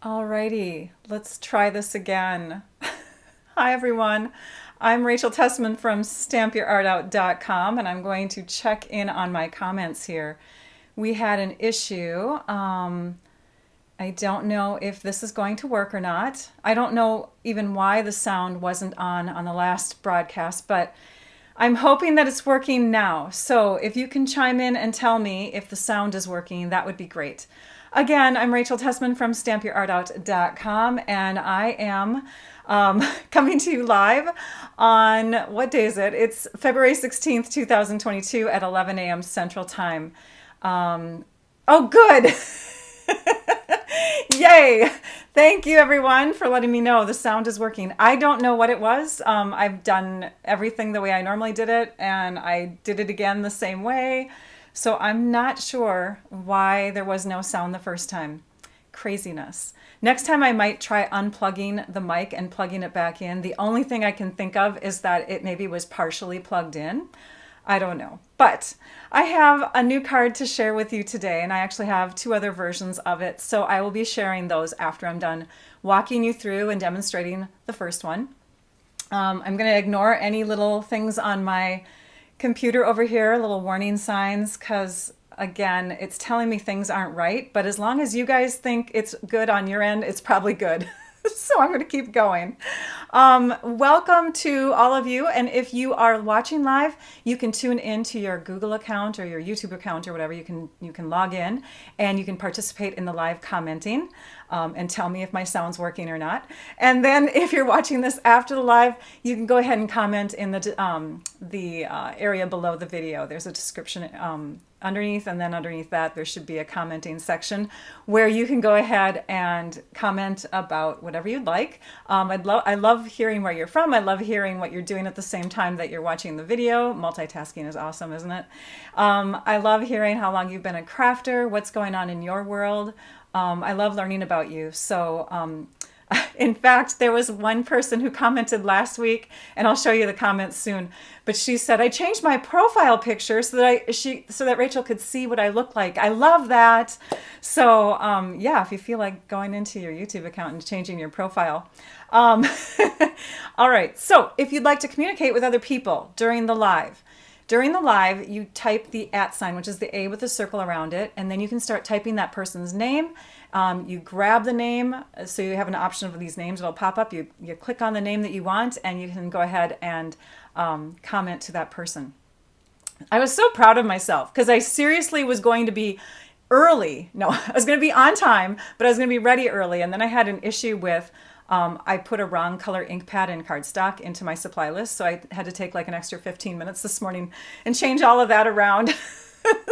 Alrighty, let's try this again. Hi everyone, I'm Rachel Tessman from stampyourartout.com and I'm going to check in on my comments here. We had an issue. I don't know if this is going to work or not. I don't know even why the sound wasn't on the last broadcast, but I'm hoping that it's working now. So if you can chime in and tell me if the sound is working, that would be great. Again, I'm Rachel Tessman from stampyourartout.com, and I am coming to you live on, what day is it? It's February 16th, 2022 at 11 a.m. Central Time. Oh, good. Yay! Thank you everyone for letting me know the sound is working. I don't know what it was. I've done everything the way I normally did it, and I did it again the same way. So I'm not sure why there was no sound the first time. Craziness. Next time I might try unplugging the mic and plugging it back in. The only thing I can think of is that it maybe was partially plugged in. I don't know. But I have a new card to share with you today, and I actually have two other versions of it. So I will be sharing those after I'm done walking you through and demonstrating the first one. I'm going to ignore any little things on my computer over here, little warning signs, because again, it's telling me things aren't right. But as long as you guys think it's good on your end, it's probably good. So I'm going to keep going. Welcome to all of you. And if you are watching live, you can tune into your Google account or your YouTube account or whatever. You can log in and you can participate in the live commenting and tell me if my sound's working or not. And then if you're watching this after the live, you can go ahead and comment in the area below the video. There's a description underneath, and then underneath that there should be a commenting section where you can go ahead and comment about whatever you'd like. I love hearing where you're from. I love hearing what you're doing at the same time that you're watching the video. Multitasking is awesome, isn't it? I love hearing how long you've been a crafter, what's going on in your world. I love learning about you. So in fact, there was one person who commented last week, and I'll show you the comments soon, but she said, I changed my profile picture so that Rachel could see what I look like. I love that. So yeah, if you feel like going into your YouTube account and changing your profile. All right, so if you'd like to communicate with other people during the live, you type the @ sign, which is the A with a circle around it, and then you can start typing that person's name. You grab the name, so you have an option of these names. It'll pop up. You click on the name that you want, and you can go ahead and comment to that person. I was so proud of myself because I seriously was going to be early. No, I was going to be on time, but I was going to be ready early. And then I had an issue with I put a wrong color ink pad and cardstock into my supply list, so I had to take like an extra 15 minutes this morning and change all of that around.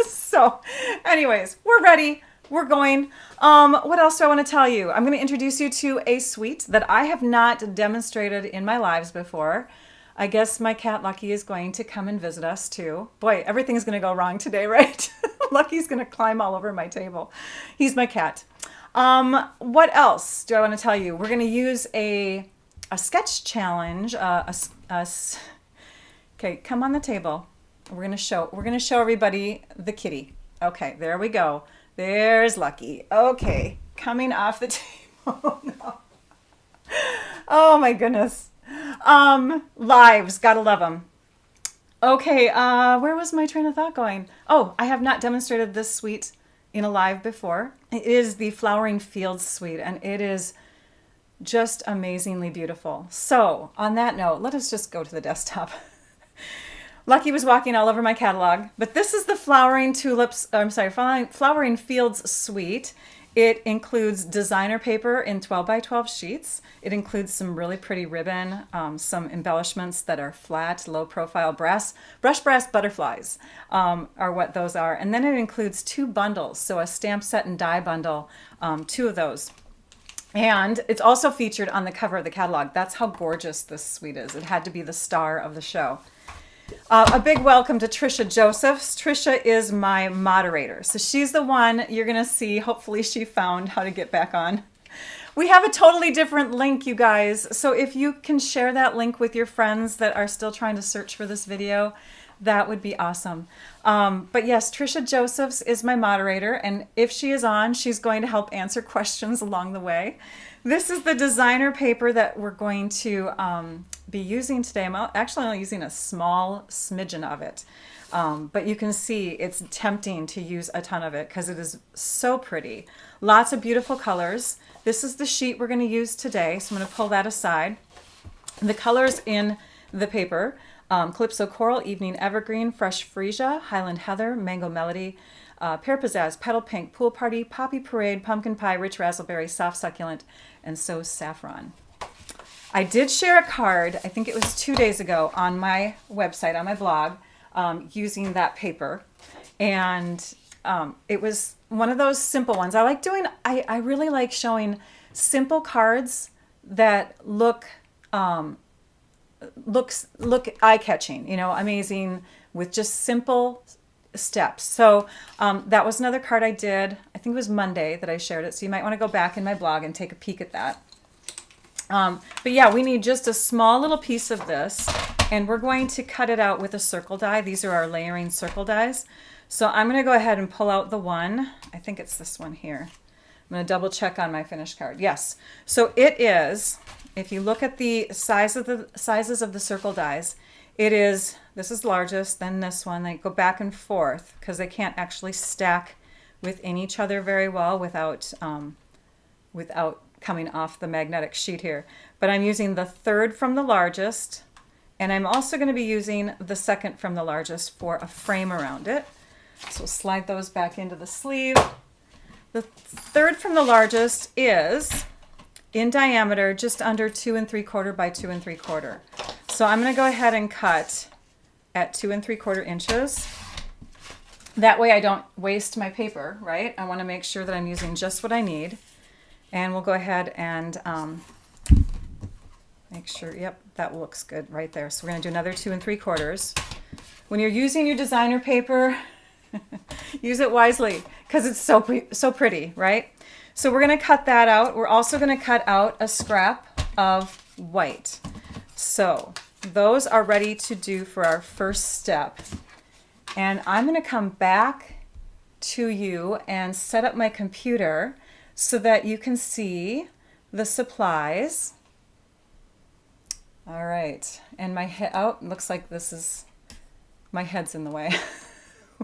So anyways, we're ready. We're going. What else do I want to tell you? I'm going to introduce you to a suite that I have not demonstrated in my lives before. I guess my cat Lucky is going to come and visit us too. Boy, everything's going to go wrong today, right? Lucky's going to climb all over my table. He's my cat. What else do I want to tell you? We're going to use a sketch challenge. Okay, come on the table. We're going to show everybody the kitty. Okay, there we go. There's Lucky. Okay, coming off the table. No. Oh my goodness. Lives, gotta love them. Okay, where was my train of thought going? Oh, I have not demonstrated this suite in a live before. It is the Flowering Fields suite, and it is just amazingly beautiful. So on that note, let us just go to the desktop. Lucky was walking all over my catalog, but this is the Flowering Fields suite. It includes designer paper in 12 by 12 sheets. It includes some really pretty ribbon, some embellishments that are flat, low profile brush brass butterflies are what those are. And then it includes 2 bundles, so a stamp set and die bundle, 2 of those. And it's also featured on the cover of the catalog. That's how gorgeous this suite is. It had to be the star of the show. A big welcome to Trisha Josephs. Trisha is my moderator. So she's the one you're going to see. Hopefully she found how to get back on. We have a totally different link, you guys. So if you can share that link with your friends that are still trying to search for this video, That would be awesome. But yes, Trisha Josephs is my moderator, and if she is on, she's going to help answer questions along the way. This is the designer paper that we're going to be using today. I'm actually only using a small smidgen of it. But you can see it's tempting to use a ton of it because it is so pretty. Lots of beautiful colors. This is the sheet we're going to use today, so I'm going to pull that aside. The colors in the paper: Calypso Coral, Evening Evergreen, Fresh Freesia, Highland Heather, Mango Melody, Pear Pizzazz, Petal Pink, Pool Party, Poppy Parade, Pumpkin Pie, Rich Razzleberry, Soft Succulent, and So Saffron. I did share a card, I think it was 2 days ago, on my website, on my blog, using that paper. And it was one of those simple ones. I really like showing simple cards that look eye-catching, amazing, with just simple steps. So that was another card I did. I think it was Monday that I shared it. So you might want to go back in my blog and take a peek at that. But yeah, we need just a small little piece of this, and we're going to cut it out with a circle die. These are our layering circle dies. So I'm going to go ahead and pull out the one. I think it's this one here. I'm going to double check on my finished card. Yes. So it is, if you look at the sizes of the circle dies, this is largest, then this one. They go back and forth because they can't actually stack within each other very well without coming off the magnetic sheet here. But I'm using the third from the largest, and I'm also going to be using the second from the largest for a frame around it. So we'll slide those back into the sleeve. The third from the largest is in diameter just under 2 3/4 by 2 3/4. So I'm going to go ahead and cut at 2 3/4 inches. That way I don't waste my paper, right? I want to make sure that I'm using just what I need. And we'll go ahead and make sure, yep, that looks good right there. So we're going to do another 2 3/4. When you're using your designer paper, use it wisely because it's so pretty, right? So we're going to cut that out. We're also going to cut out a scrap of white. So those are ready to do for our first step. And I'm going to come back to you and set up my computer so that you can see the supplies. All right, and my head, looks like my head's in the way.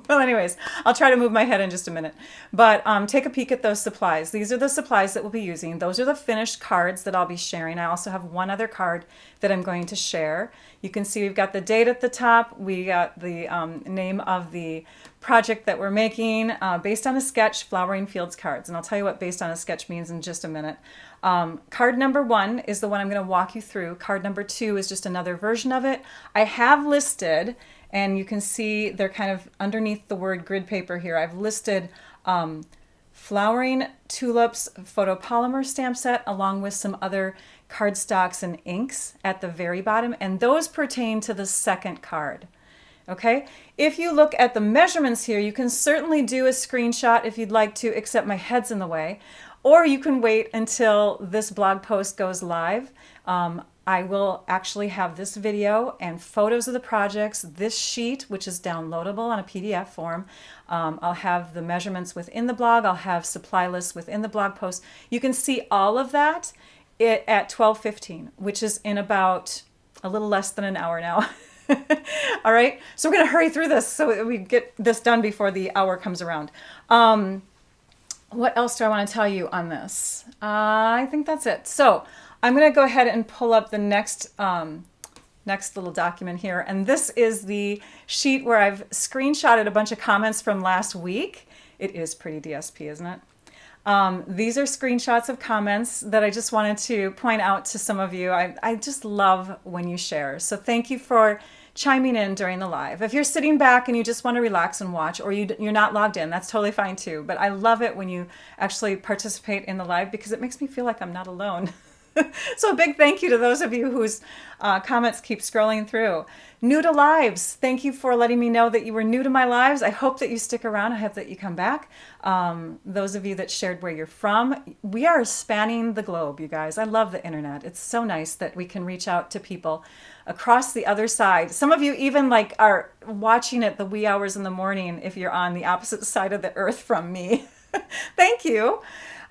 Well, anyways, I'll try to move my head in just a minute. But take a peek at those supplies. These are the supplies that we'll be using. Those are the finished cards that I'll be sharing. I also have one other card that I'm going to share. You can see we've got the date at the top. We got the name of the project that we're making based on a sketch, Flowering Fields Cards. And I'll tell you what based on a sketch means in just a minute. Card number 1 is the one I'm going to walk you through. Card number 2 is just another version of it. I have listed, and you can see they're kind of underneath the word grid paper here. I've listed Flowering Tulips photopolymer stamp set along with some other cardstocks and inks at the very bottom, and those pertain to the second card. Okay, if you look at the measurements here, you can certainly do a screenshot if you'd like to, except my head's in the way, or you can wait until this blog post goes live. I will actually have this video and photos of the projects, this sheet, which is downloadable on a PDF form. I'll have the measurements within the blog. I'll have supply lists within the blog post. You can see all of that at 12:15, which is in about a little less than an hour now. All right, so we're going to hurry through this so we get this done before the hour comes around. What else do I want to tell you on this? I think that's it. So I'm going to go ahead and pull up the next little document here. And this is the sheet where I've screenshotted a bunch of comments from last week. It is pretty DSP, isn't it? These are screenshots of comments that I just wanted to point out to some of you. I just love when you share. So thank you for chiming in during the live. If you're sitting back and you just want to relax and watch, or you're not logged in, that's totally fine too. But I love it when you actually participate in the live because it makes me feel like I'm not alone. So a big thank you to those of you whose comments keep scrolling through. New to lives, thank you for letting me know that you were new to my lives. I hope that you stick around. I hope that you come back. Those of you that shared where you're from, we are spanning the globe, you guys. I love the internet. It's so nice that we can reach out to people across the other side. Some of you even like are watching at the wee hours in the morning if you're on the opposite side of the earth from me. Thank you.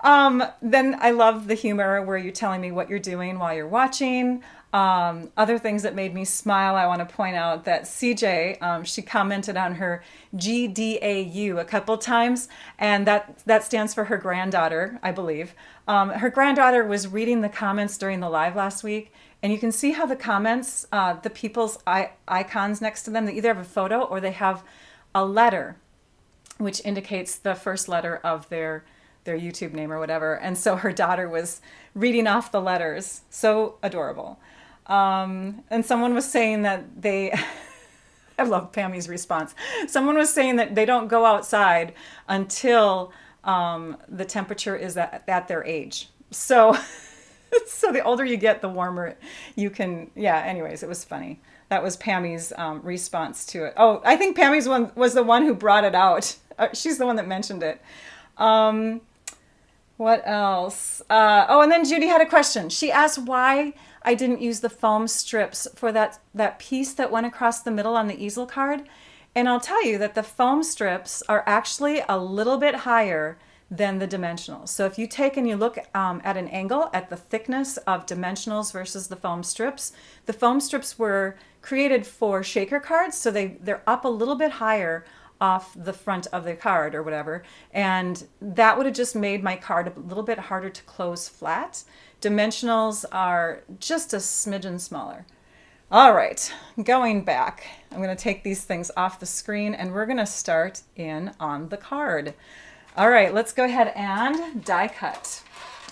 Then I love the humor where you're telling me what you're doing while you're watching. Other things that made me smile, I want to point out that CJ, she commented on her GDAU a couple times, and that stands for her granddaughter, I believe. Her granddaughter was reading the comments during the live last week, and you can see how the comments, the people's icons next to them, they either have a photo or they have a letter, which indicates the first letter of their YouTube name or whatever. And so her daughter was reading off the letters. So adorable. And someone was saying that they, I love Pammy's response. Someone was saying that they don't go outside until the temperature is at their age. So, so the older you get, the warmer you can, yeah, anyways, it was funny. That was Pammy's response to it. Oh, I think Pammy's one was the one who brought it out. She's the one that mentioned it. What else? Oh, and then Judy had a question. She asked why I didn't use the foam strips for that piece that went across the middle on the easel card. And I'll tell you that the foam strips are actually a little bit higher than the dimensionals. So if you take and you look at an angle at the thickness of dimensionals versus the foam strips were created for shaker cards, so they're up a little bit higher off the front of the card or whatever, and that would have just made my card a little bit harder to close flat. Dimensionals are just a smidgen smaller. All right, going back, I'm going to take these things off the screen and we're going to start in on the card. All right, let's go ahead and die cut.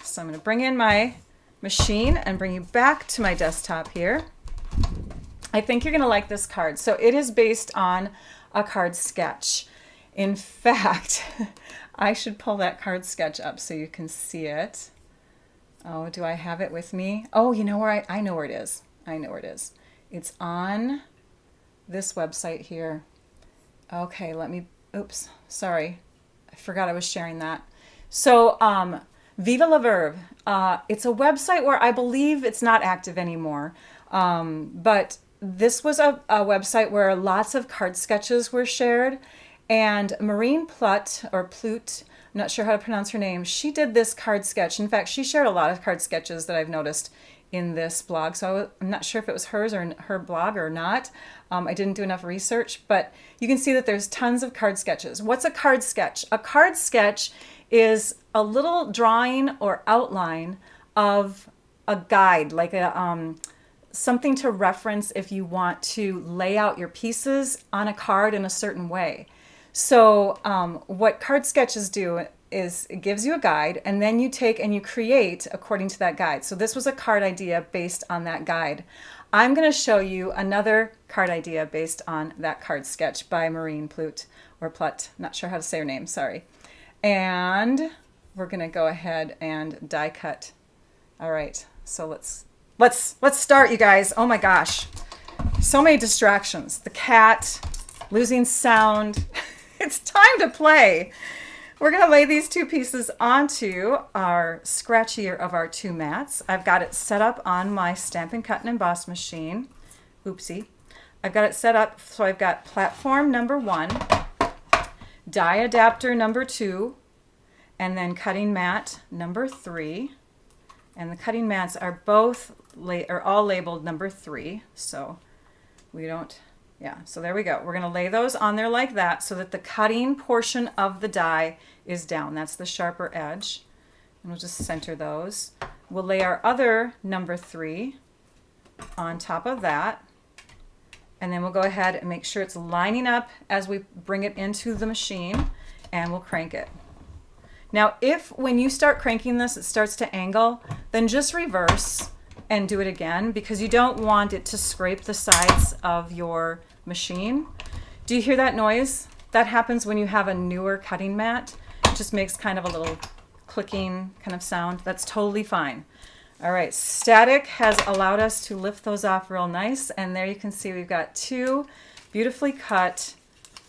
So I'm going to bring in my machine and bring you back to my desktop here. I think you're going to like this card. So it is based on a card sketch. In fact, I should pull that card sketch up so you can see it. Oh, do I have it with me? Oh, you know where I know where it is. I know where it is. It's on this website here. Okay, let me, oops, sorry. I forgot I was sharing that. So, Viva la Verve. It's a website where I believe it's not active anymore. But this was a website where lots of card sketches were shared, and Maureen Plutt, or Plute, I'm not sure how to pronounce her name, she did this card sketch. In fact, she shared a lot of card sketches that I've noticed in this blog, so I'm not sure if it was hers or her blog or not. I didn't do enough research, but you can see that there's tons of card sketches. What's a card sketch? A card sketch is a little drawing or outline of a guide, like a something to reference if you want to lay out your pieces on a card in a certain way. So what card sketches do is it gives you a guide, and then you take and you create according to that guide. So this was a card idea based on that guide. I'm going to show you another card idea based on that card sketch by Maureen Plute, or Plutt, not sure how to say her name, sorry. And we're going to go ahead and die cut. All right, so let's start, you guys. Oh my gosh, so many distractions. The cat, losing sound. It's time to play. We're going to lay these two pieces onto our scratchier of our two mats. I've got it set up on my Stampin' Cut and Emboss machine. Oopsie. I've got it set up, so I've got platform number 1, die adapter number 2, and then cutting mat number 3. And the cutting mats are all labeled number 3, so we don't, yeah, so there we go. We're going to lay those on there like that so that the cutting portion of the die is down. That's the sharper edge. And we'll just center those. We'll lay our other number 3 on top of that. And then we'll go ahead and make sure it's lining up as we bring it into the machine, and we'll crank it. Now, if when you start cranking this, it starts to angle, then just reverse and do it again, because you don't want it to scrape the sides of your machine. Do you hear that noise? That happens when you have a newer cutting mat. It just makes kind of a little clicking kind of sound. That's totally fine. All right, static has allowed us to lift those off real nice. And there you can see we've got two beautifully cut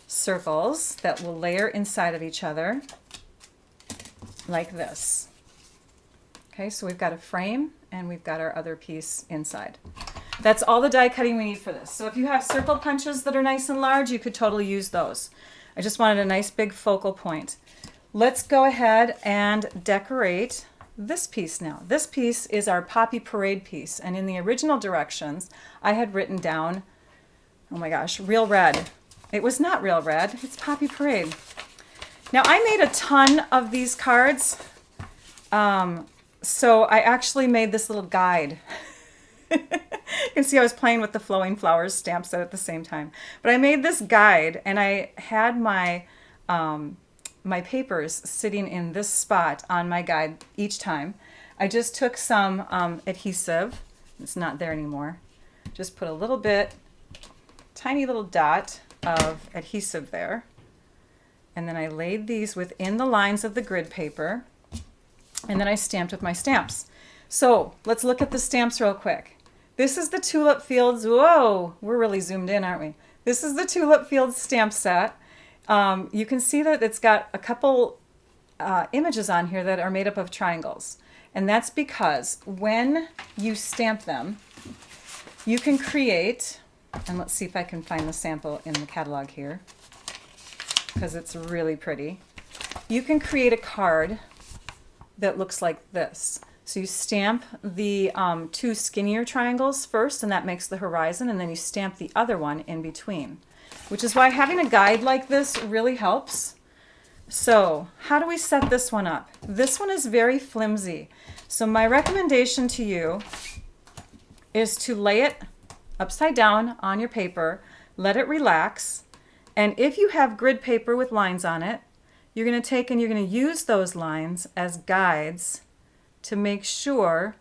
circles that will layer inside of each other like this. Okay, so we've got a frame and we've got our other piece inside. That's all the die cutting we need for this. So if you have circle punches that are nice and large, you could totally use those. I just wanted a nice big focal point. Let's go ahead and decorate this piece now. This piece is our Poppy Parade piece, and in the original directions I had written down, oh my gosh, Real Red. It was not Real Red, it's Poppy Parade. Now I made a ton of these cards, so I actually made this little guide. You can see I was playing with the Flowing Flowers stamp set at the same time. But I made this guide, and I had my my papers sitting in this spot on my guide each time. I just took some adhesive. It's not there anymore. Just put a little bit, tiny little dot of adhesive there. And then I laid these within the lines of the grid paper. And then I stamped with my stamps. So let's look at the stamps real quick. This is the Tulip Fields. Whoa, we're really zoomed in, aren't we? This is the Tulip Fields stamp set. You can see that it's got a couple images on here that are made up of triangles. And that's because when you stamp them, you can create, and let's see if I can find the sample in the catalog here, because it's really pretty. You can create a card that looks like this. So you stamp the two skinnier triangles first, and that makes the horizon, and then you stamp the other one in between, which is why having a guide like this really helps. So how do we set this one up? This one is very flimsy. So my recommendation to you is to lay it upside down on your paper, let it relax, and if you have grid paper with lines on it, you're going to take and you're going to use those lines as guides to make sure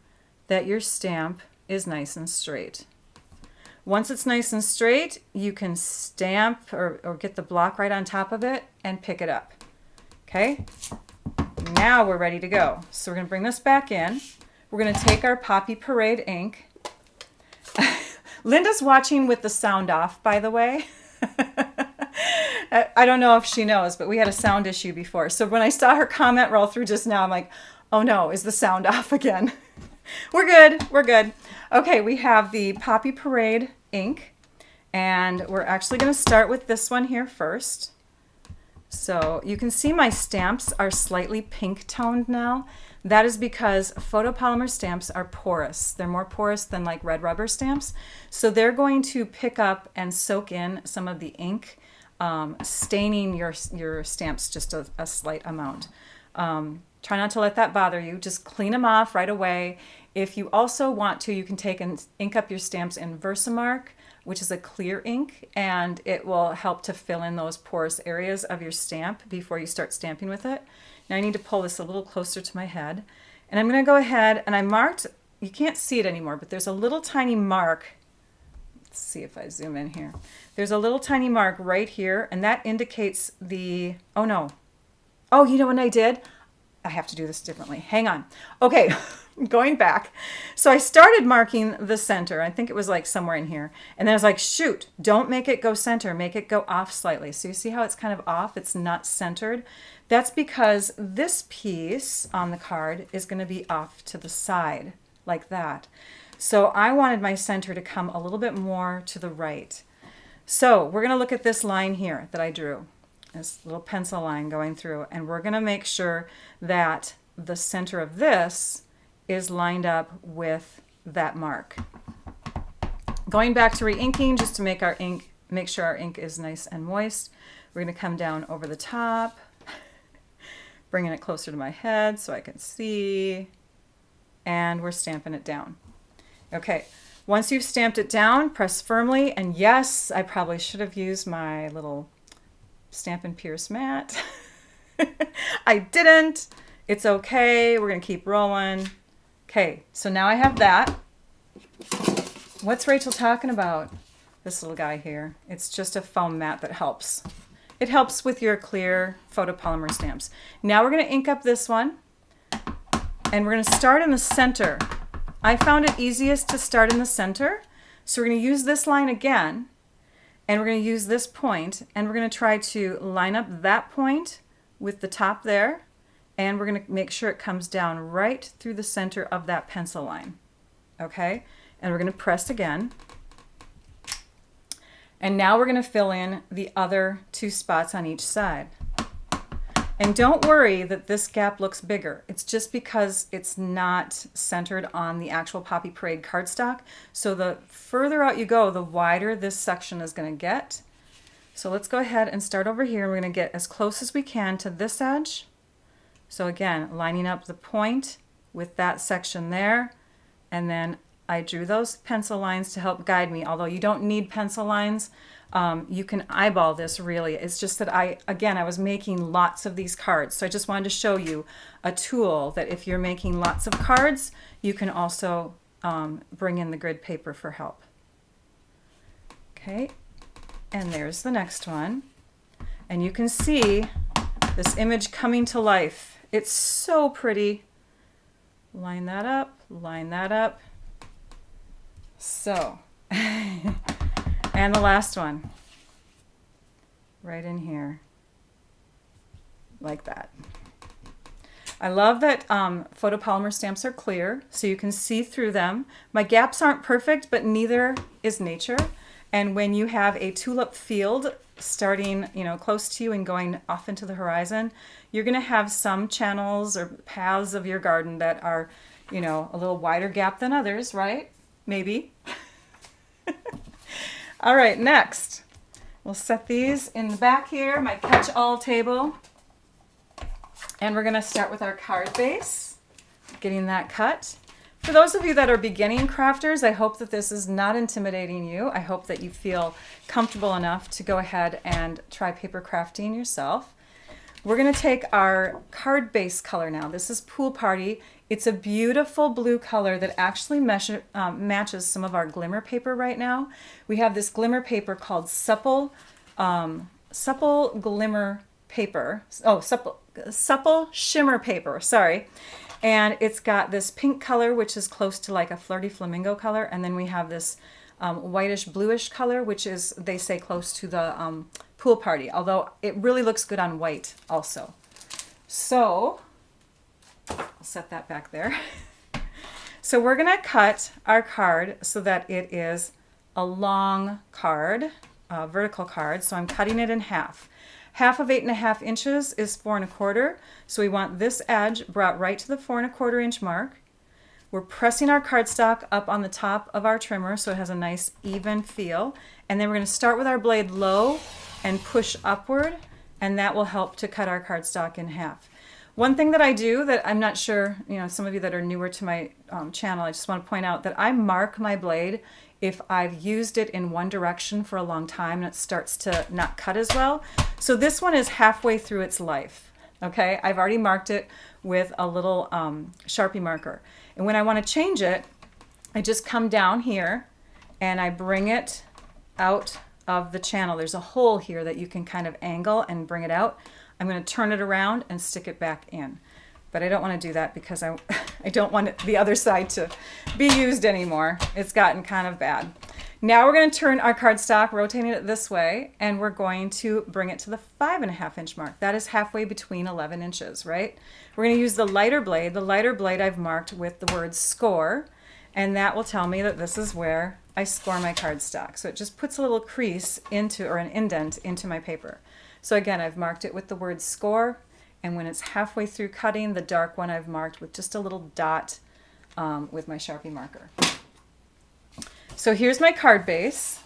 that your stamp is nice and straight. Once it's nice and straight, you can stamp or get the block right on top of it and pick it up. Okay, now we're ready to go. So we're going to bring this back in. We're going to take our Poppy Parade ink. Linda's watching with the sound off, by the way. I don't know if she knows, but we had a sound issue before. So when I saw her comment roll through just now, I'm like, oh no, is the sound off again? We're good, we're good. Okay, we have the Poppy Parade ink, and we're actually going to start with this one here first. So you can see my stamps are slightly pink toned now. That is because photopolymer stamps are porous. They're more porous than like red rubber stamps. So they're going to pick up and soak in some of the ink, staining your stamps just a slight amount. Try not to let that bother you. Just clean them off right away. If you also want to, you can take and ink up your stamps in Versamark, which is a clear ink, and it will help to fill in those porous areas of your stamp before you start stamping with it. Now I need to pull this a little closer to my head, and I'm going to go ahead and I marked, you can't see it anymore, but there's a little tiny mark. Let's see if I zoom in here. There's a little tiny mark right here, and that indicates the, oh no. Oh, you know what I did? I have to do this differently. Hang on. Okay, going back. So I started marking the center. I think it was like somewhere in here. And then I was like, shoot, don't make it go center. Make it go off slightly. So you see how it's kind of off? It's not centered. That's because this piece on the card is going to be off to the side like that. So I wanted my center to come a little bit more to the right. So we're going to look at this line here that I drew. This little pencil line going through, and we're going to make sure that the center of this is lined up with that mark. Going back to re-inking, just to make sure our ink is nice and moist, we're going to come down over the top, bringing it closer to my head so I can see, and we're stamping it down. Okay, once you've stamped it down, press firmly, and yes, I probably should have used my little Stampin' Pierce mat. I didn't. It's okay. We're going to keep rolling. Okay, so now I have that. What's Rachel talking about? This little guy here. It's just a foam mat that helps. It helps with your clear photopolymer stamps. Now we're going to ink up this one, and we're going to start in the center I found it easiest to start in the center. So we're going to use this line again, and we're going to use this point, and we're going to try to line up that point with the top there, and we're going to make sure it comes down right through the center of that pencil line. Okay? And we're going to press again. And now we're going to fill in the other 2 spots on each side. And don't worry that this gap looks bigger. It's just because it's not centered on the actual Poppy Parade cardstock. So the further out you go, the wider this section is going to get. So let's go ahead and start over here. We're going to get as close as we can to this edge. So again, lining up the point with that section there. And then I drew those pencil lines to help guide me, although you don't need pencil lines. You can eyeball this really. It's just that I was making lots of these cards. So I just wanted to show you a tool that if you're making lots of cards, you can also bring in the grid paper for help. Okay, and there's the next one. And you can see this image coming to life. It's so pretty. Line that up, line that up. So, and the last one, right in here, like that. I love that photopolymer stamps are clear, so you can see through them. My gaps aren't perfect, but neither is nature. And when you have a tulip field starting, close to you and going off into the horizon, you're going to have some channels or paths of your garden that are, a little wider gap than others, right? Maybe. All right, next, we'll set these in the back here, my catch-all table. And we're going to start with our card base, getting that cut. For those of you that are beginning crafters, I hope that this is not intimidating you. I hope that you feel comfortable enough to go ahead and try paper crafting yourself. We're going to take our card base color now. This is Pool Party. It's a beautiful blue color that actually matches some of our glimmer paper right now. We have this glimmer paper called Supple Glimmer Paper. Oh, Supple Shimmer Paper, sorry. And it's got this pink color, which is close to like a flirty flamingo color. And then we have this whitish bluish color, which is, they say, close to the Pool Party, although it really looks good on white also. So I'll set that back there. So we're going to cut our card so that it is a long card, a vertical card. So I'm cutting it in half. Half of 8.5 inches is 4 1/4. So we want this edge brought right to the 4 1/4 inch mark. We're pressing our cardstock up on the top of our trimmer so it has a nice even feel. And then we're going to start with our blade low and push upward, and that will help to cut our cardstock in half. One thing that I do that I'm not sure, some of you that are newer to my channel, I just want to point out that I mark my blade if I've used it in one direction for a long time and it starts to not cut as well. So this one is halfway through its life. Okay, I've already marked it with a little Sharpie marker. And when I want to change it, I just come down here and I bring it out of the channel. There's a hole here that you can kind of angle and bring it out. I'm going to turn it around and stick it back in. But I don't want to do that because I don't want the other side to be used anymore. It's gotten kind of bad. Now we're going to turn our cardstock, rotating it this way, and we're going to bring it to the 5.5 inch mark. That is halfway between 11 inches, right? We're going to use the lighter blade. The lighter blade I've marked with the word score, and that will tell me that this is where I score my cardstock. So it just puts a little crease into, or an indent into my paper. So again, I've marked it with the word score, and when it's halfway through cutting, the dark one I've marked with just a little dot with my Sharpie marker. So here's my card base,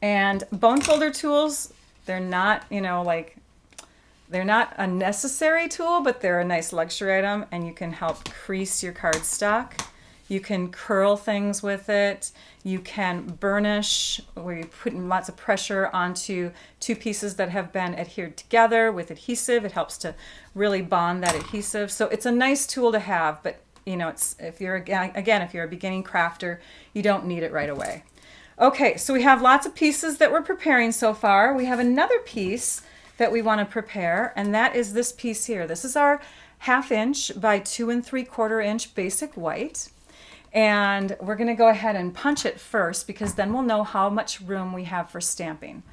and bone folder tools, they're not, they're not a necessary tool, but they're a nice luxury item, and you can help crease your cardstock. You can curl things with it. You can burnish, where you put lots of pressure onto two pieces that have been adhered together with adhesive. It helps to really bond that adhesive. So it's a nice tool to have, but if you're a beginning crafter, you don't need it right away. Okay, so we have lots of pieces that we're preparing so far. We have another piece that we want to prepare, and that is this piece here. This is our 1/2 inch by 2 3/4 inch basic white. And we're going to go ahead and punch it first because then we'll know how much room we have for stamping.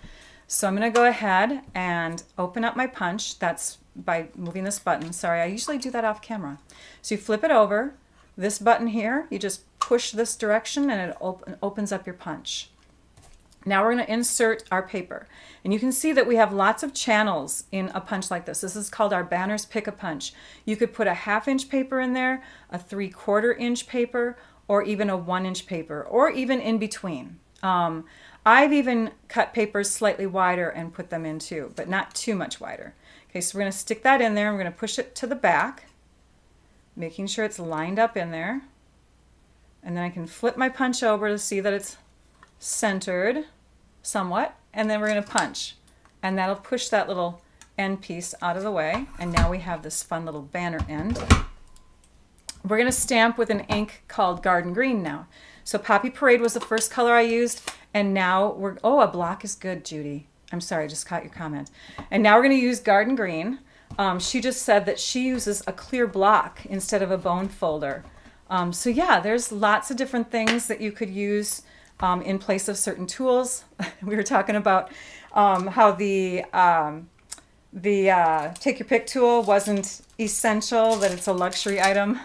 So I'm going to go ahead and open up my punch. That's by moving this button. Sorry, I usually do that off camera. So you flip it over. This button here, you just push this direction and it opens up your punch. Now we're going to insert our paper. And you can see that we have lots of channels in a punch like this. This is called our Banner's Pick a Punch. You could put a 1/2 inch paper in there, a 3/4 inch paper, or even a 1 inch paper, or even in between. I've even cut papers slightly wider and put them in too, but not too much wider. Okay, so we're going to stick that in there and we're going to push it to the back, making sure it's lined up in there. And then I can flip my punch over to see that it's centered somewhat, and then we're going to punch. And that'll push that little end piece out of the way. And now we have this fun little banner end. We're going to stamp with an ink called Garden Green now. So Poppy Parade was the first color I used, and now we're, oh, a block is good, Judy. I'm sorry, I just caught your comment. And now we're going to use Garden Green. She just said that she uses a clear block instead of a bone folder. So yeah, there's lots of different things that you could use in place of certain tools. We were talking about how the take your pick tool wasn't essential, that it's a luxury item.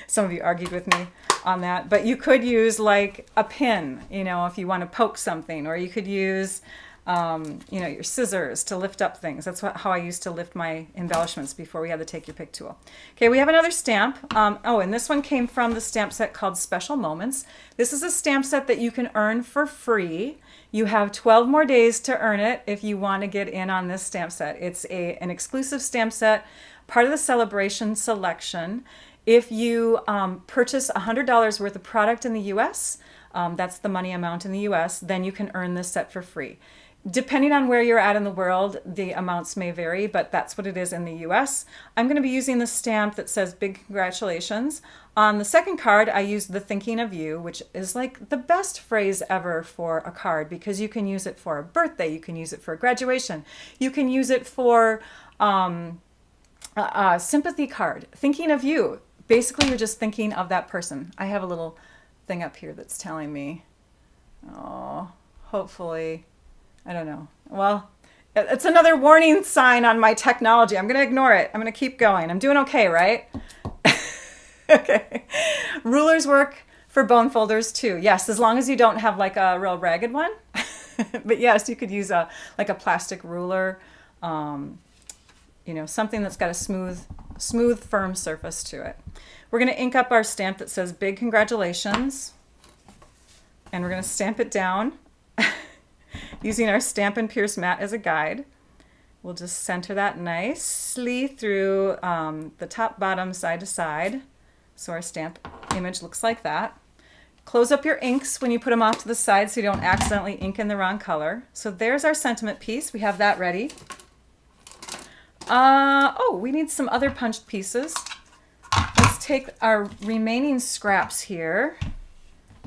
Some of you argued with me on that, but you could use like a pin, you know, if you want to poke something, or you could use you know, your scissors to lift up things. That's how I used to lift my embellishments before we had the take your pick tool. Okay, we have another stamp. Oh, and this one came from the stamp set called Special Moments. This is a stamp set that you can earn for free. You have 12 more days to earn it if you want to get in on this stamp set. It's an exclusive stamp set, part of the Sale-a-Bration selection. If you purchase $100 worth of product in the US, that's the money amount in the US, then you can earn this set for free. Depending on where you're at in the world, the amounts may vary, but that's what it is in the US. I'm going to be using the stamp that says Big Congratulations. On the second card, I used the Thinking of You, which is like the best phrase ever for a card because you can use it for a birthday, you can use it for a graduation, you can use it for a sympathy card. Thinking of you. Basically, you're just thinking of that person. I have a little thing up here that's telling me, oh, hopefully, I don't know. Well, it's another warning sign on my technology. I'm going to ignore it. I'm going to keep going. I'm doing okay, right? Okay. Rulers work for bone folders too. Yes, as long as you don't have like a real ragged one. But yes, you could use like a plastic ruler, you know, something that's got a smooth, firm surface to it. We're going to ink up our stamp that says Big Congratulations. And we're going to stamp it down using our Stampin' Pierce mat as a guide. We'll just center that nicely through the top, bottom, side to side. So our stamp image looks like that. Close up your inks when you put them off to the side so you don't accidentally ink in the wrong color. So there's our sentiment piece. We have that ready. Oh, we need some other punched pieces. Let's take our remaining scraps here.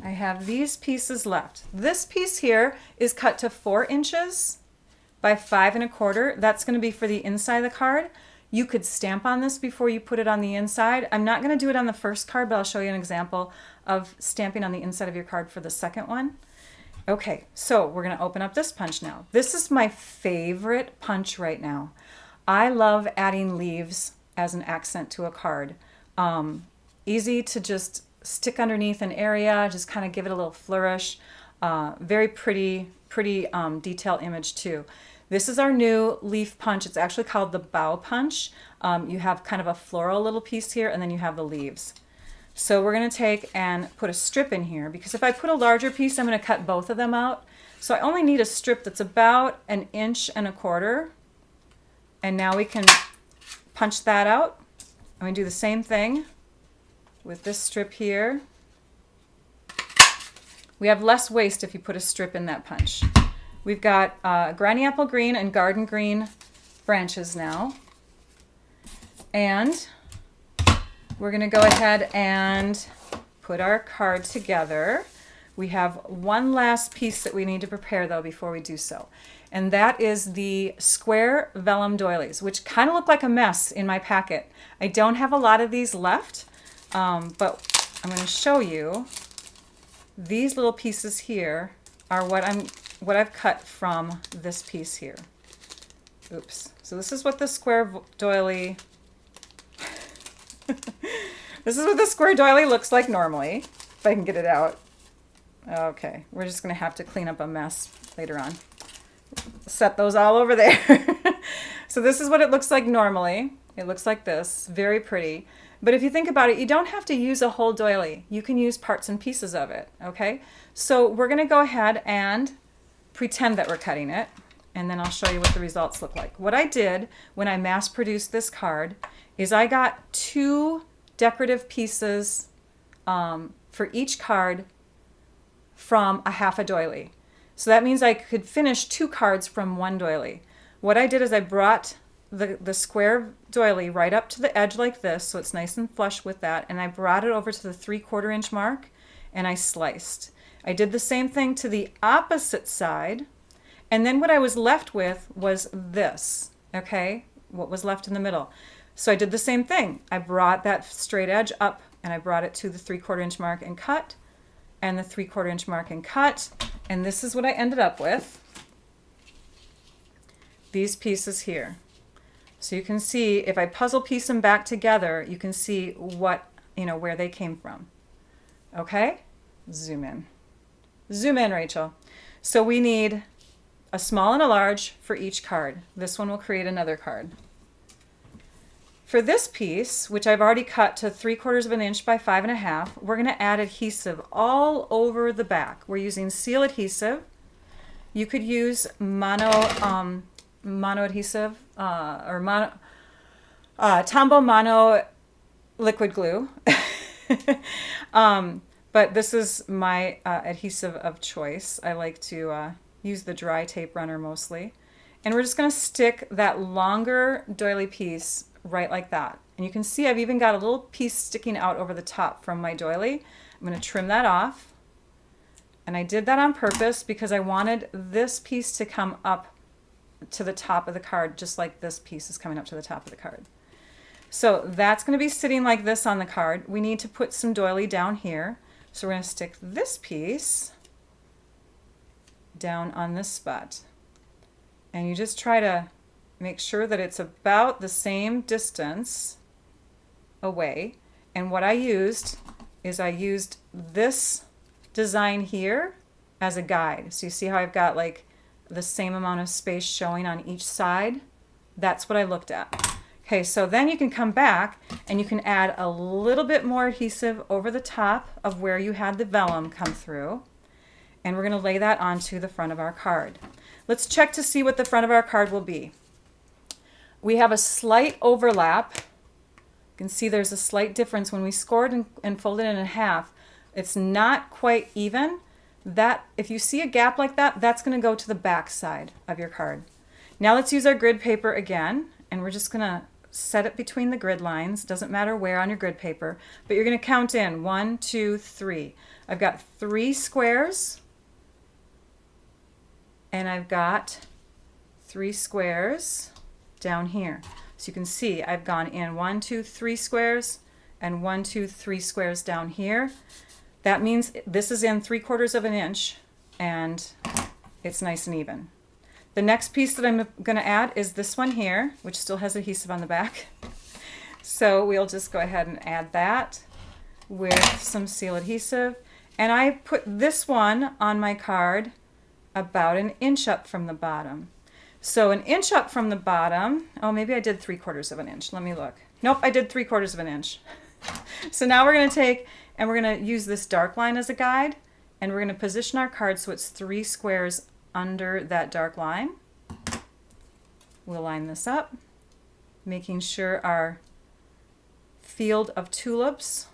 I have these pieces left. This piece here is cut to 4 inches by 5 1/4. That's going to be for the inside of the card. You could stamp on this before you put it on the inside. I'm not going to do it on the first card, but I'll show you an example of stamping on the inside of your card for the second one. Okay, so we're going to open up this punch now. This is my favorite punch right now. I love adding leaves as an accent to a card. Easy to just stick underneath an area, just kind of give it a little flourish. Very pretty detail image too. This is our new leaf punch. It's actually called the bow punch. You have kind of a floral little piece here, and then you have the leaves. So we're going to take and put a strip in here, because if I put a larger piece, I'm going to cut both of them out. So I only need a strip that's about 1 1/4 inches. And now we can punch that out. I'm going to do the same thing with this strip here. We have less waste if you put a strip in that punch. We've got Granny Apple Green and Garden Green branches now. And we're going to go ahead and put our card together. We have one last piece that we need to prepare though before we do so. And that is the square vellum doilies, which kind of look like a mess in my packet. I don't have a lot of these left, but I'm going to show you these little pieces here are what I've cut from this piece here. Oops. So this is what the square doily this is what the square doily looks like normally, if I can get it out. Okay, we're just going to have to clean up a mess later on. Set those all over there. So this is what it looks like normally. It looks like this, very pretty. But if you think about it, you don't have to use a whole doily. You can use parts and pieces of it, okay? So we're going to go ahead and pretend that we're cutting it, and then I'll show you what the results look like. What I did when I mass produced this card is I got 2 decorative pieces for each card from a half a doily. So that means I could finish 2 cards from 1 doily. What I did is I brought the square doily right up to the edge like this, so it's nice and flush with that, and I brought it over to the 3/4 inch mark and I sliced. I did the same thing to the opposite side, and then what I was left with was this, okay? What was left in the middle. So I did the same thing. I brought that straight edge up and I brought it to the 3/4 inch mark and cut, and the 3/4 inch mark and cut, and this is what I ended up with. These pieces here. So you can see if I puzzle piece them back together, you can see what, where they came from. Okay? Zoom in. Zoom in, Rachel. So we need a small and a large for each card. This one will create another card. For this piece, which I've already cut to 3/4 inch by 5.5, we're going to add adhesive all over the back. We're using seal adhesive. You could use mono adhesive or Tombow mono liquid glue. But this is my adhesive of choice. I like to use the dry tape runner mostly. And we're just going to stick that longer doily piece right like that. And you can see I've even got a little piece sticking out over the top from my doily. I'm going to trim that off. And I did that on purpose because I wanted this piece to come up to the top of the card, just like this piece is coming up to the top of the card. So that's going to be sitting like this on the card. We need to put some doily down here. So we're going to stick this piece down on this spot. And you just try to make sure that it's about the same distance away. And what I used is I used this design here as a guide. So you see how I've got like the same amount of space showing on each side? That's what I looked at. Okay, so then you can come back and you can add a little bit more adhesive over the top of where you had the vellum come through. And we're going to lay that onto the front of our card. Let's check to see what the front of our card will be. We have a slight overlap. You can see there's a slight difference when we scored and folded it in half. It's not quite even. That, if you see a gap like that, that's going to go to the back side of your card. Now let's use our grid paper again, and we're just going to set it between the grid lines. Doesn't matter where on your grid paper, but you're going to count in 1, 2, 3. I've got 3 squares, and I've got 3 squares down here. So you can see I've gone in 1, 2, 3 squares, and 1, 2, 3 squares down here. That means this is in 3/4 inch, and it's nice and even. The next piece that I'm going to add is this one here, which still has adhesive on the back. So we'll just go ahead and add that with some seal adhesive. And I put this one on my card about 1 inch up from the bottom. So 1 inch up from the bottom, oh, maybe I did 3/4 inch. Let me look. Nope, I did 3/4 inch. So now we're going to take and we're going to use this dark line as a guide, and we're going to position our card so it's 3 squares under that dark line. We'll line this up, making sure our field of tulips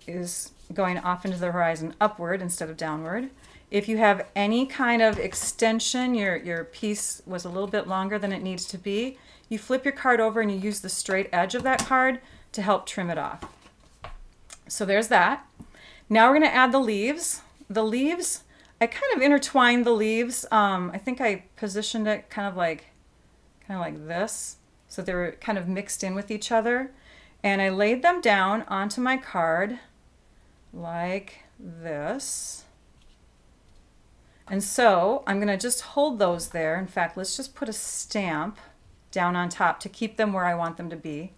is going off into the horizon upward instead of downward. If you have any kind of extension, your piece was a little bit longer than it needs to be, you flip your card over and you use the straight edge of that card to help trim it off. So there's that. Now we're going to add the leaves. The leaves, I kind of intertwined the leaves. I think I positioned it kind of like this, so they were kind of mixed in with each other. And I laid them down onto my card like this. And so I'm going to just hold those there. In fact, let's just put a stamp down on top to keep them where I want them to be.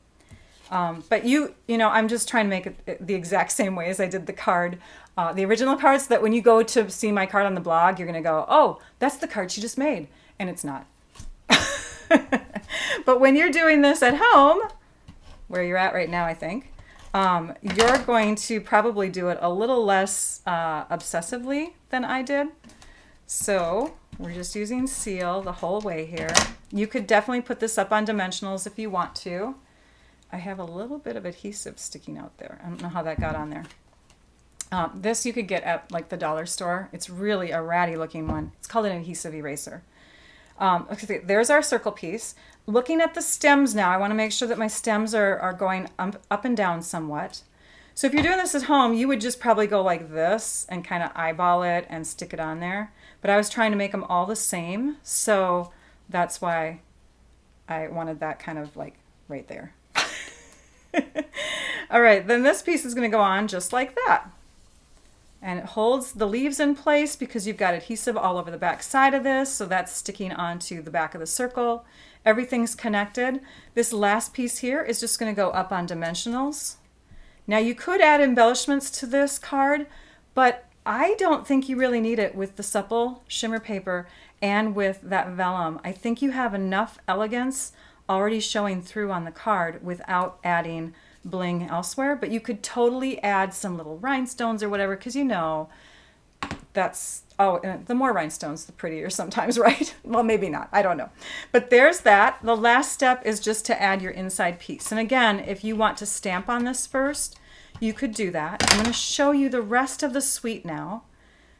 But you know, I'm just trying to make it the exact same way as I did the card, the original card, so that when you go to see my card on the blog, you're going to go, oh, that's the card she just made. And it's not. But when you're doing this at home, where you're at right now, I think, you're going to probably do it a little less obsessively than I did. So we're just using seal the whole way here. You could definitely put this up on dimensionals if you want to. I have a little bit of adhesive sticking out there. I don't know how that got on there. This you could get at like the dollar store. It's really a ratty looking one. It's called an adhesive eraser. Okay, there's our circle piece. Looking at the stems now, I want to make sure that my stems are going up and down somewhat. So if you're doing this at home, you would just probably go like this and kind of eyeball it and stick it on there. But I was trying to make them all the same, so that's why I wanted that kind of like right there. All right, then this piece is going to go on just like that. And it holds the leaves in place because you've got adhesive all over the back side of this, so that's sticking onto the back of the circle. Everything's connected. This last piece here is just going to go up on dimensionals. Now you could add embellishments to this card, but I don't think you really need it with the supple shimmer paper and with that vellum. I think you have enough elegance already showing through on the card without adding bling elsewhere, but you could totally add some little rhinestones or whatever, because you know that's, the more rhinestones the prettier sometimes, right? Well, maybe not, I don't know. But there's that. The last step is just to add your inside piece. And again, if you want to stamp on this first, you could do that. I'm going to show you the rest of the suite now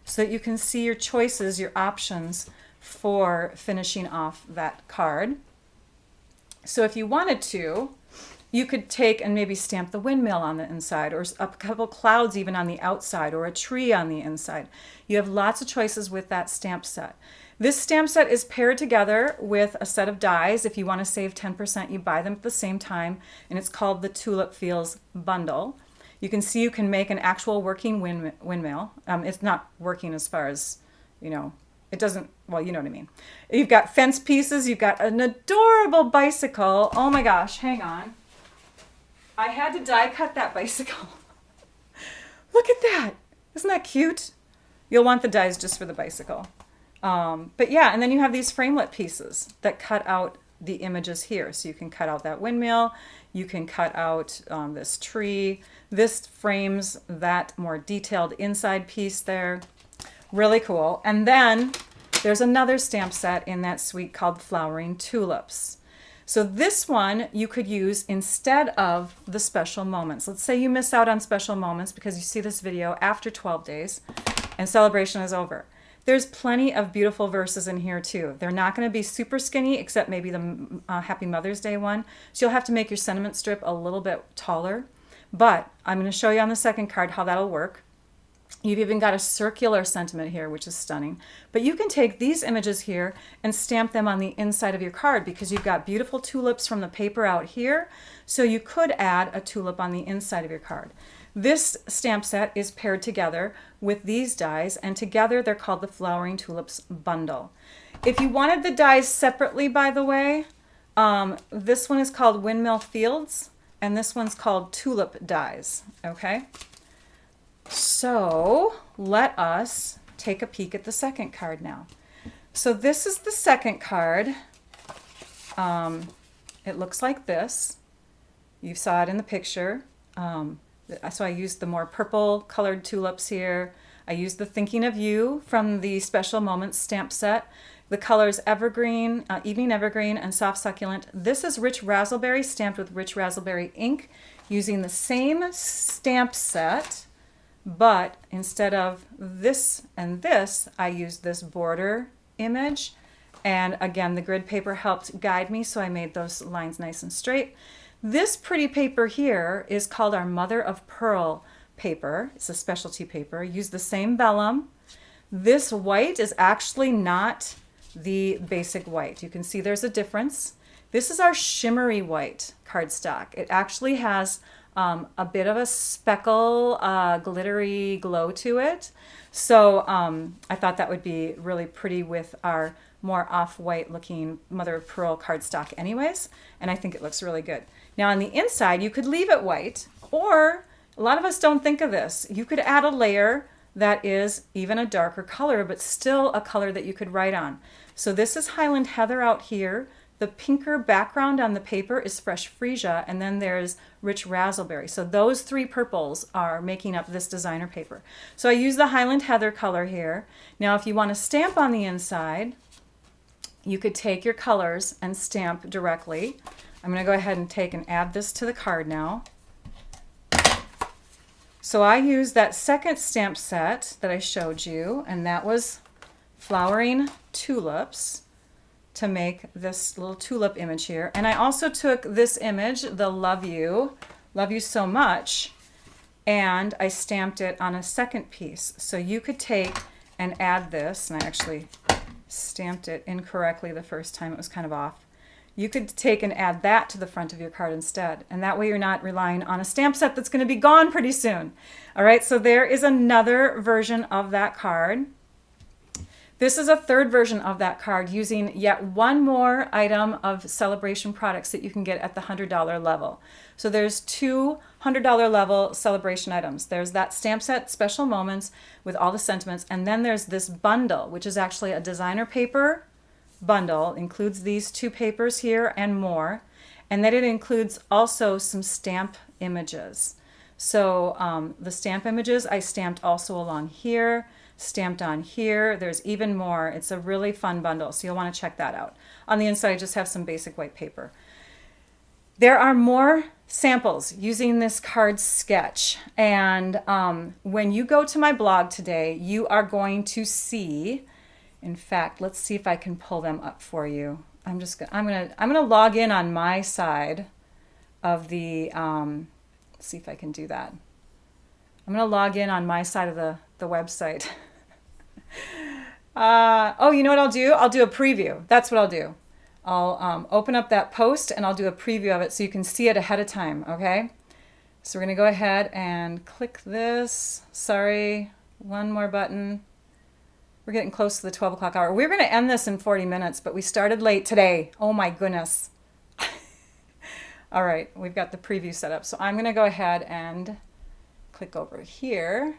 so that you can see your choices, your options for finishing off that card. So if you wanted to, you could take and maybe stamp the windmill on the inside, or a couple clouds even on the outside, or a tree on the inside. You have lots of choices with that stamp set. This stamp set is paired together with a set of dies. If you want to save 10%, you buy them at the same time, and it's called the Tulip Feels Bundle. You can see you can make an actual working windmill. It's not working as far as, you know, it doesn't, well, you know what I mean. You've got fence pieces, you've got an adorable bicycle. Oh my gosh, hang on. I had to die cut that bicycle. Look at that. Isn't that cute? You'll want the dies just for the bicycle. But yeah, and then you have these framelit pieces that cut out the images here. So you can cut out that windmill, you can cut out this tree. This frames that more detailed inside piece there. Really cool. And then there's another stamp set in that suite called Flowering Tulips. So this one you could use instead of the special moments. Let's say you miss out on special moments because you see this video after 12 days and celebration is over. There's plenty of beautiful verses in here too. They're not going to be super skinny, except maybe the Happy Mother's Day one. So you'll have to make your sentiment strip a little bit taller. But I'm going to show you on the second card how that'll work. You've even got a circular sentiment here, which is stunning. But you can take these images here and stamp them on the inside of your card because you've got beautiful tulips from the paper out here. So you could add a tulip on the inside of your card. This stamp set is paired together with these dies, and together they're called the Flowering Tulips Bundle. If you wanted the dies separately, by the way, this one is called Windmill Fields, and this one's called Tulip Dies, okay? So let us take a peek at the second card now. So this is the second card. It looks like this. You saw it in the picture. So I used the more purple colored tulips here. I used the Thinking of You from the Special Moments stamp set. The colors Evergreen, Evening Evergreen, and Soft Succulent. This is Rich Razzleberry, stamped with Rich Razzleberry ink, using the same stamp set, but instead of this and this, I used this border image. And again, the grid paper helped guide me, so I made those lines nice and straight. This pretty paper here is called our Mother of Pearl paper. It's a specialty paper. Use the same vellum. This white is actually not the basic white. You can see there's a difference. This is our shimmery white cardstock. It actually has a bit of a speckle, glittery glow to it. So I thought that would be really pretty with our more off-white looking mother of pearl cardstock anyways, and I think it looks really good. Now on the inside, you could leave it white, or a lot of us don't think of this. You could add a layer that is even a darker color, but still a color that you could write on. So this is Highland Heather out here. The pinker background on the paper is Fresh Freesia, and then there's Rich Razzleberry. So those three purples are making up this designer paper. So I use the Highland Heather color here. Now if you want to stamp on the inside, you could take your colors and stamp directly. I'm going to go ahead and take and add this to the card now. So I used that second stamp set that I showed you, and that was Flowering Tulips, to make this little tulip image here. And I also took this image, the love you so much, and I stamped it on a second piece. So you could take and add this, and I actually stamped it incorrectly the first time, it was kind of off. You could take and add that to the front of your card instead, and that way you're not relying on a stamp set that's going to be gone pretty soon. All right, so there is another version of that card. This is a third version of that card using yet one more item of Sale-a-Bration products that you can get at the $100 level. So there's two $100 level Sale-a-Bration items. There's that stamp set, Special Moments, with all the sentiments, and then there's this bundle, which is actually a designer paper bundle. It includes these two papers here and more, and then it includes also some stamp images. So the stamp images I stamped also along here, stamped on here. There's even more. It's a really fun bundle, so you'll want to check that out. On the inside, I just have some basic white paper. There are more samples using this card sketch, and when you go to my blog today, you are going to see, in fact, let's see if I can pull them up for you. I'm gonna log in on my side of the let's see if I can do that. I'm gonna log in on my side of the website. Oh, you know what I'll do? I'll do a preview. That's what I'll do. I'll open up that post and I'll do a preview of it so you can see it ahead of time, okay? So we're gonna go ahead and click this. Sorry, one more button. We're getting close to the 12 o'clock hour. We're gonna end this in 40 minutes, but we started late today. Oh my goodness. All right, we've got the preview set up. So I'm gonna go ahead and click over here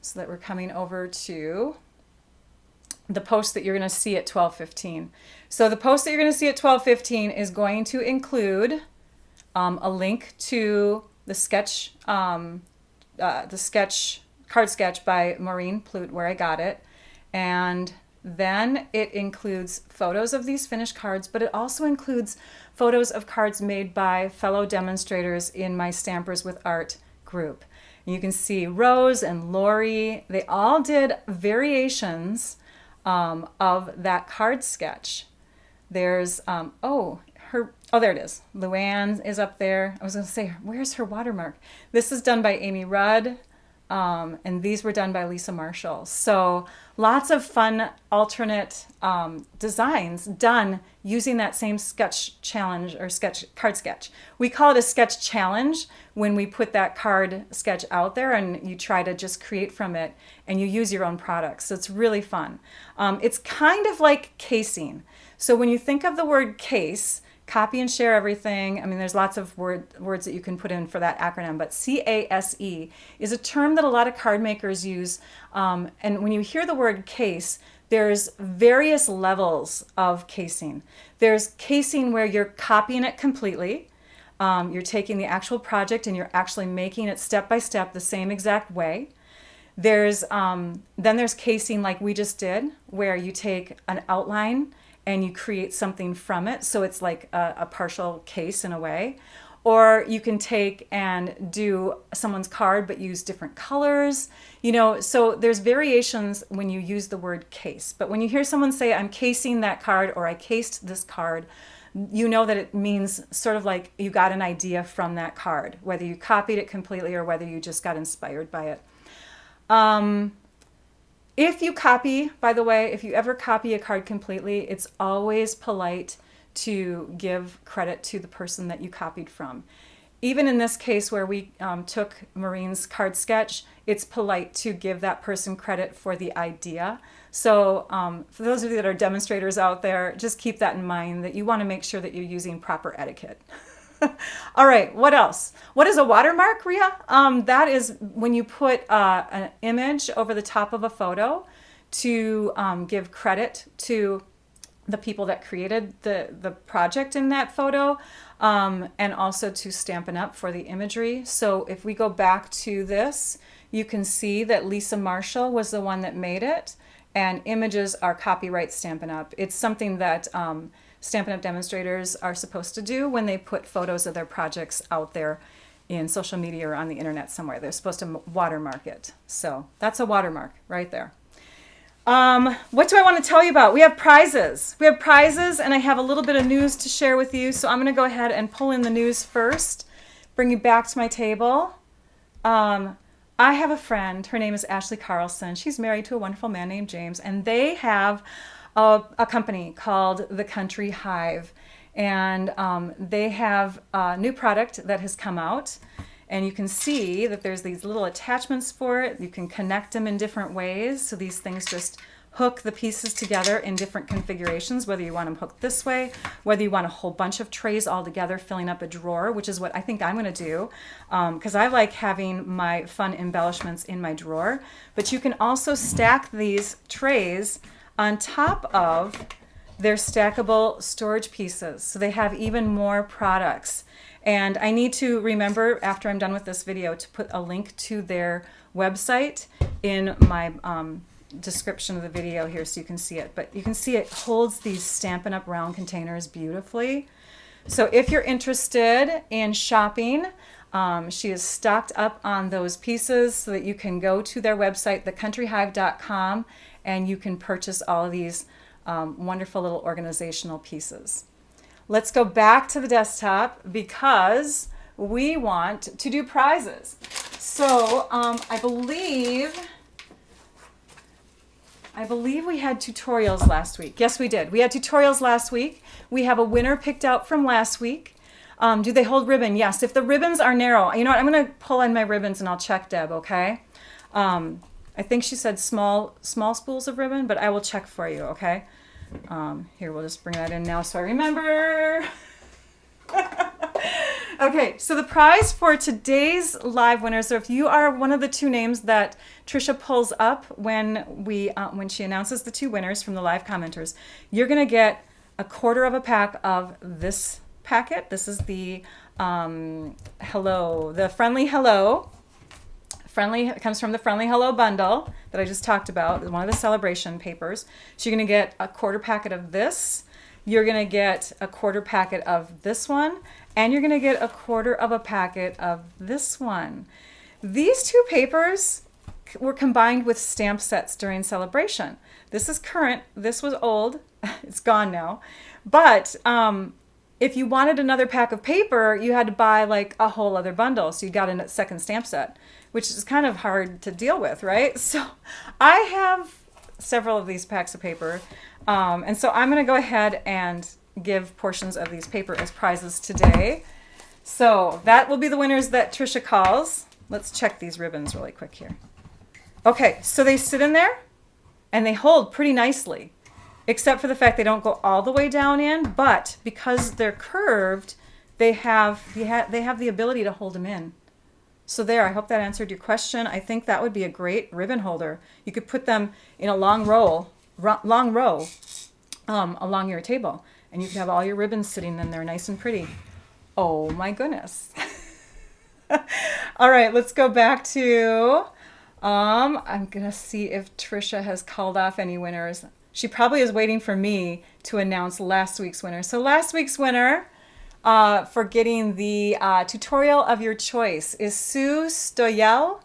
so that we're coming over to the post that you're going to see at 12:15. So the post that you're going to see at 12:15 is going to include a link to the sketch, card sketch by Maureen Plute, where I got it, and then it includes photos of these finished cards, but it also includes photos of cards made by fellow demonstrators in my Stampers with Art group. And you can see Rose and Lori, they all did variations of that card sketch. There's, there it is. Luann is up there. I was going to say, where's her watermark? This is done by Amy Rudd, and these were done by Lisa Marshall. So lots of fun alternate designs done using that same sketch challenge or card sketch. We call it a sketch challenge when we put that card sketch out there and you try to just create from it and you use your own products. So it's really fun. It's kind of like casing. So when you think of the word case, copy and share everything. I mean, there's lots of words that you can put in for that acronym, but CASE is a term that a lot of card makers use. And when you hear the word case, there's various levels of casing. There's casing where you're copying it completely. You're taking the actual project and you're actually making it step by step the same exact way. Then there's casing like we just did, where you take an outline and you create something from it. So it's like a partial case in a way. Or you can take and do someone's card but use different colors. You know, so there's variations when you use the word case. But when you hear someone say, I'm casing that card or I cased this card, you know that it means sort of like you got an idea from that card, whether you copied it completely or whether you just got inspired by it. If you copy, by the way, if you ever copy a card completely, it's always polite to give credit to the person that you copied from. even in this case where we took Maureen's card sketch, it's polite to give that person credit for the idea. So for those of you that are demonstrators out there, just keep that in mind, that you want to make sure that you're using proper etiquette. All right, what else? What is a watermark, Ria? That is when you put an image over the top of a photo to give credit to the people that created the project in that photo, and also to Stampin' Up! For the imagery. So if we go back to this, you can see that Lisa Marshall was the one that made it, and images are copyright Stampin' Up! It's something that Stampin' Up! Demonstrators are supposed to do when they put photos of their projects out there in social media or on the internet somewhere. They're supposed to watermark it. So that's a watermark right there. What do I want to tell you about? We have prizes. We have prizes, and I have a little bit of news to share with you. So I'm going to go ahead and pull in the news first, bring you back to my table. I have a friend. Her name is Ashley Carlson. She's married to a wonderful man named James, and they have a company called The Country Hive. And they have a new product that has come out. And you can see that there's these little attachments for it. You can connect them in different ways. So these things just hook the pieces together in different configurations, whether you want them hooked this way, whether you want a whole bunch of trays all together filling up a drawer, which is what I think I'm going to do, because I like having my fun embellishments in my drawer. But you can also stack these trays on top of their stackable storage pieces. So they have even more products. And I need to remember, after I'm done with this video, to put a link to their website in my description of the video here so you can see it. But you can see it holds these Stampin' Up! Round containers beautifully. So if you're interested in shopping, she is stocked up on those pieces so that you can go to their website, thecountryhive.com, and you can purchase all of these wonderful little organizational pieces. Let's go back to the desktop because we want to do prizes. So I believe we had tutorials last week. Yes, we did. We had tutorials last week. We have a winner picked out from last week. Do they hold ribbon? Yes. If the ribbons are narrow, you know what? I'm going to pull on my ribbons and I'll check, Deb, okay? I think she said small spools of ribbon, but I will check for you, okay? Here, we'll just bring that in now so I remember. Okay, so the prize for today's live winners, so if you are one of the two names that Trisha pulls up when she announces the two winners from the live commenters, you're going to get a quarter of a pack of this packet. This is the Friendly Hello. It comes from the Friendly Hello bundle that I just talked about, one of the Sale-a-Bration papers. So you're going to get a quarter packet of this. You're going to get a quarter packet of this one. And you're going to get a quarter of a packet of this one. These two papers were combined with stamp sets during Sale-a-Bration. This is current. This was old. It's gone now. But if you wanted another pack of paper, you had to buy like a whole other bundle. So you got a second stamp set, which is kind of hard to deal with, right? So I have several of these packs of paper. And so I'm going to go ahead and give portions of these paper as prizes today. So that will be the winners that Trisha calls. Let's check these ribbons really quick here. Okay, so they sit in there and they hold pretty nicely, except for the fact they don't go all the way down in, but because they're curved, they have the ability to hold them in. So there, I hope that answered your question. I think that would be a great ribbon holder. You could put them in a long row along your table, and you could have all your ribbons sitting in there nice and pretty. Oh my goodness. All right, let's go back to, I'm gonna see if Trisha has called off any winners. She probably is waiting for me to announce last week's winner. So last week's winner for getting the tutorial of your choice is Sue Stoyel.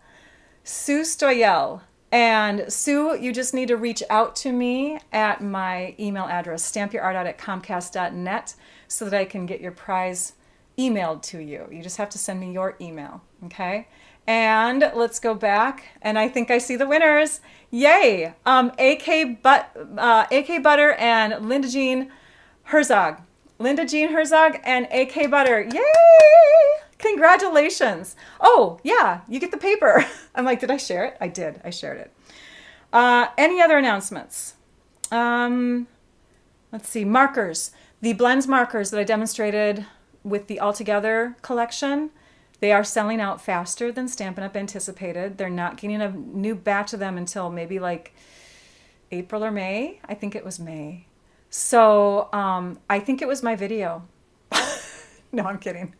Sue Stoyel. And Sue, you just need to reach out to me at my email address, stampyourartout@comcast.net, so that I can get your prize emailed to you. You just have to send me your email, okay? And let's go back, and I think I see the winners. Yay! AK Butter and Linda Jean Herzog. Linda Jean Herzog and AK Butter. Yay! Congratulations. Oh, yeah, you get the paper. I'm like, did I share it? I did. I shared it. Any other announcements? Um, let's see. Markers. The blends markers that I demonstrated with the Altogether collection, they are selling out faster than Stampin' Up! Anticipated. They're not getting a new batch of them until maybe like April or May. I think it was May. So I think it was my video. No, I'm kidding.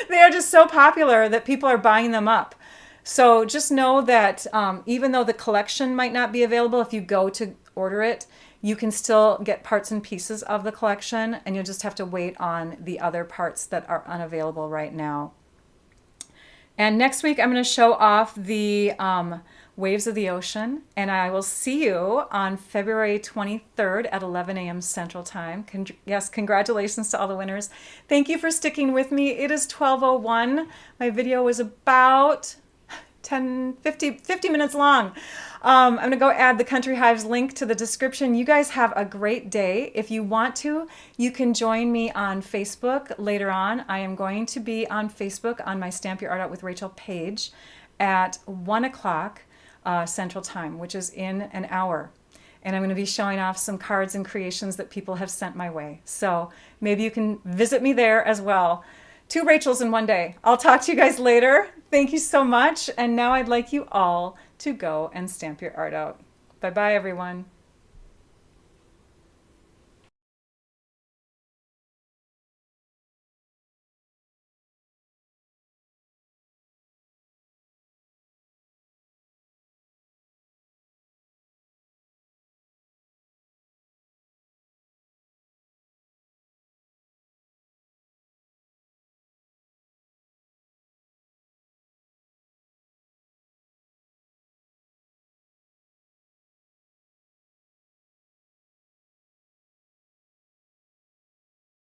They are just so popular that people are buying them up. So just know that even though the collection might not be available, if you go to order it, you can still get parts and pieces of the collection, and you'll just have to wait on the other parts that are unavailable right now. And next week, I'm going to show off the Waves of the Ocean, and I will see you on February 23rd at 11 a.m. Central Time. Yes, congratulations to all the winners. Thank you for sticking with me. It is 12:01. My video was about 50 minutes long. I'm going to go add the Country Hives link to the description. You guys have a great day. If you want to, you can join me on Facebook later on. I am going to be on Facebook on my Stamp Your Art Out with Rachel page at 1 o'clock Central Time, which is in an hour. And I'm going to be showing off some cards and creations that people have sent my way. So maybe you can visit me there as well. 2 Rachels in one day. I'll talk to you guys later. Thank you so much. And now I'd like you all to go and stamp your art out. Bye-bye, everyone.